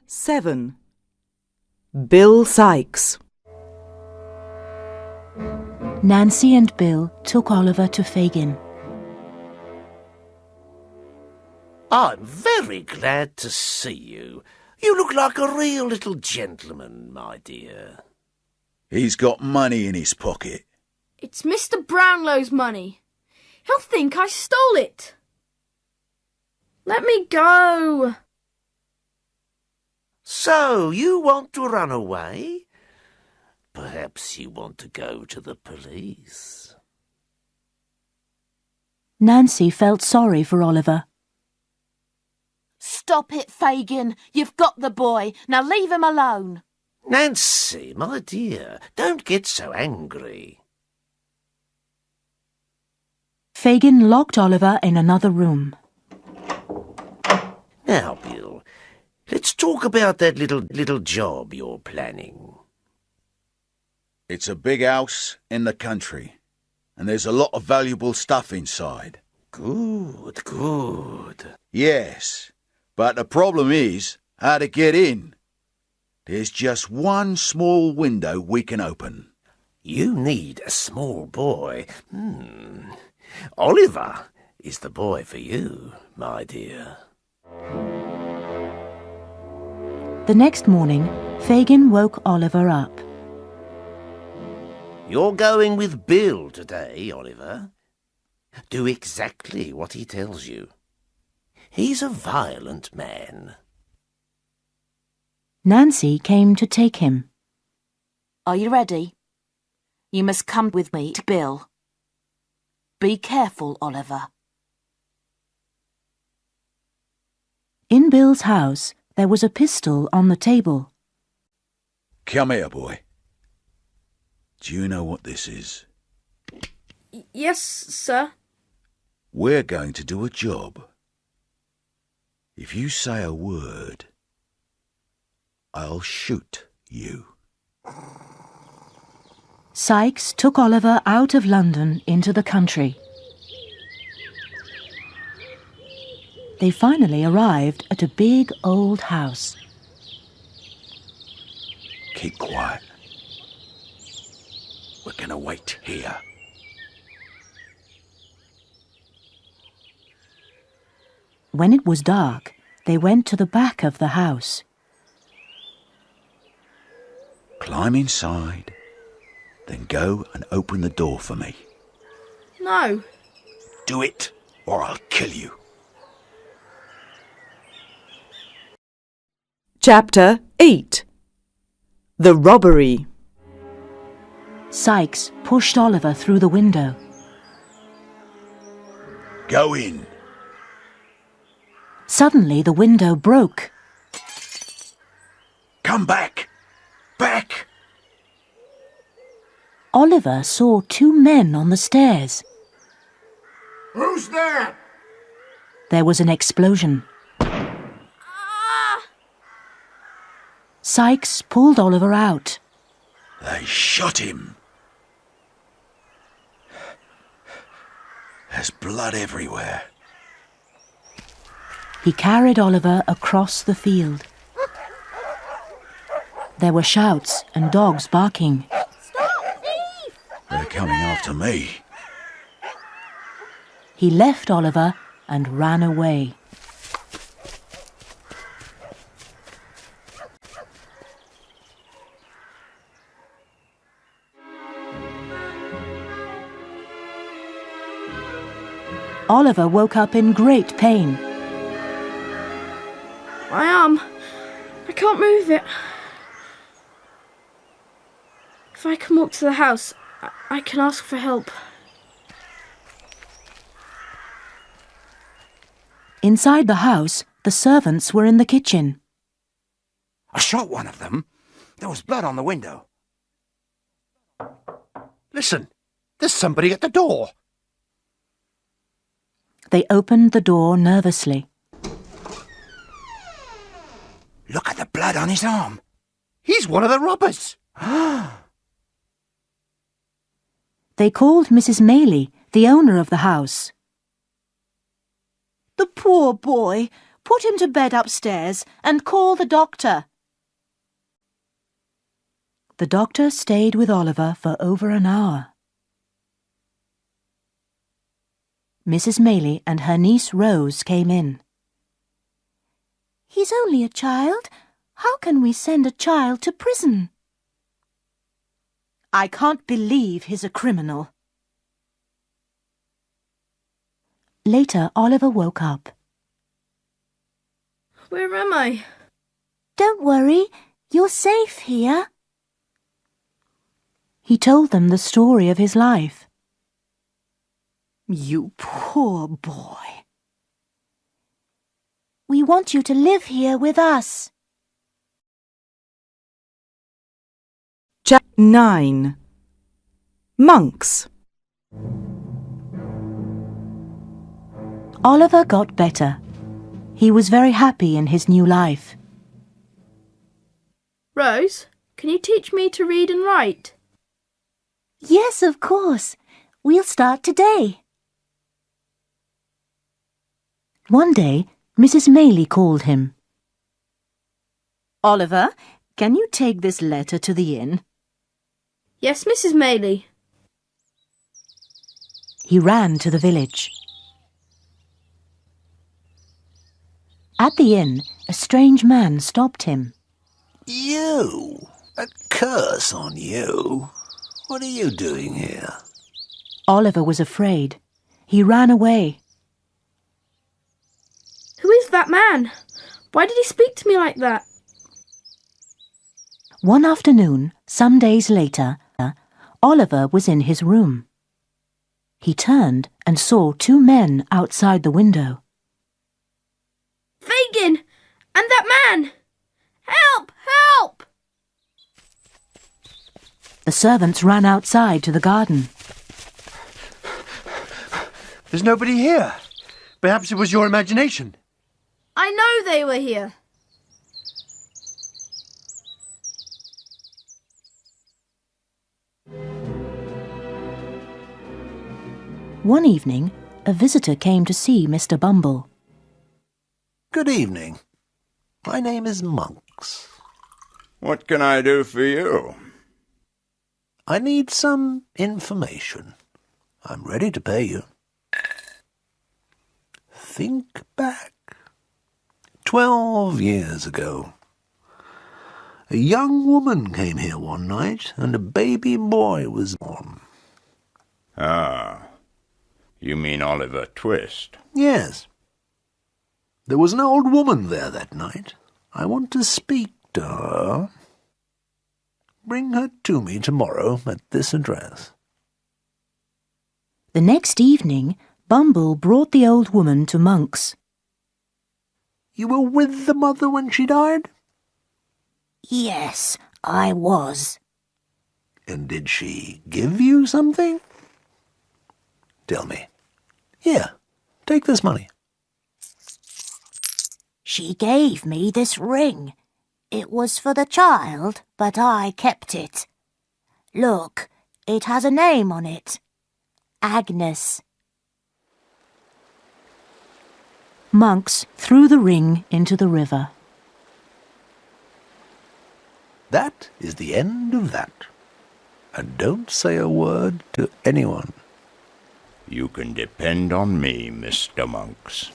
7. Bill Sykes. Nancy and Bill took Oliver to Fagin. I'm very glad to see you. You look like a real little gentleman, my dear. He's got money in his pocket. It's Mr. Brownlow's money. He'll think I stole it. Let me go. So, you want to run away? Perhaps you want to go to the police. Nancy felt sorry for Oliver. Stop it, Fagin. You've got the boy. Now leave him alone. Nancy, my dear, don't get so angry. Fagin locked Oliver in another room. Now, Bill, let's talk about that little job you're planning. It's a big house in the country, and there's a lot of valuable stuff inside. Good, good. Yes, but the problem is how to get in. There's just one small window we can open. You need a small boy. Oliver is the boy for you, my dear. The next morning, Fagin woke Oliver up. You're going with Bill today, Oliver. Do exactly what he tells you. He's a violent man. Nancy came to take him. Are you ready? You must come with me to Bill. Be careful, Oliver. In Bill's house, there was a pistol on the table. Come here, boy. Do you know what this is? Yes, sir. We're going to do a job. If you say a word, I'll shoot you. Sykes took Oliver out of London into the country. They finally arrived at a big old house. Keep quiet. We're going to wait here. When it was dark, they went to the back of the house. Climb inside, then go and open the door for me. No. Do it, or I'll kill you. Chapter 8. The Robbery. Sykes pushed Oliver through the window. Go in. Suddenly, the window broke. Come back. Back. Oliver saw two men on the stairs. Who's there? There was an explosion. Sykes pulled Oliver out. They shot him. There's blood everywhere. He carried Oliver across the field. There were shouts and dogs barking. Stop, thief! They're coming after me. He left Oliver and ran away. Oliver woke up in great pain. My arm. I can't move it. If I can walk to the house, I can ask for help. Inside the house, the servants were in the kitchen. I shot one of them. There was blood on the window. Listen, there's somebody at the door. They opened the door nervously. Look at the blood on his arm. He's one of the robbers. They called Mrs. Maylie, the owner of the house. The poor boy. Put him to bed upstairs and call the doctor. The doctor stayed with Oliver for over an hour. Mrs. Maylie and her niece Rose came in. He's only a child. How can we send a child to prison? I can't believe he's a criminal. Later, Oliver woke up. Where am I? Don't worry, you're safe here. He told them the story of his life. You poor boy. We want you to live here with us. Chapter 9. Monks. Oliver got better. He was very happy in his new life. Rose, can you teach me to read and write? Yes, of course. We'll start today. One day, Mrs. Maylie called him. Oliver, can you take this letter to the inn? Yes, Mrs. Maylie. He ran to the village. At the inn, a strange man stopped him. You! A curse on you! What are you doing here? Oliver was afraid. He ran away. Who is that man? Why did he speak to me like that? One afternoon, some days later, Oliver was in his room. He turned and saw two men outside the window. Fagin! And that man! Help! Help! The servants ran outside to the garden. There's nobody here. Perhaps it was your imagination. I know they were here. One evening, a visitor came to see Mr. Bumble. Good evening. My name is Monks. What can I do for you? I need some information. I'm ready to pay you. Think back. 12 years ago. A young woman came here one night, and a baby boy was born. Ah, you mean Oliver Twist? Yes. There was an old woman there that night. I want to speak to her. Bring her to me tomorrow at this address. The next evening, Bumble brought the old woman to Monk's. You were with the mother when she died? Yes, I was. And did she give you something? Tell me. Here, take this money. She gave me this ring. It was for the child, but I kept it. Look, it has a name on it. Agnes. Monks threw the ring into the river. That is the end of that. And don't say a word to anyone. You can depend on me, Mr. Monks.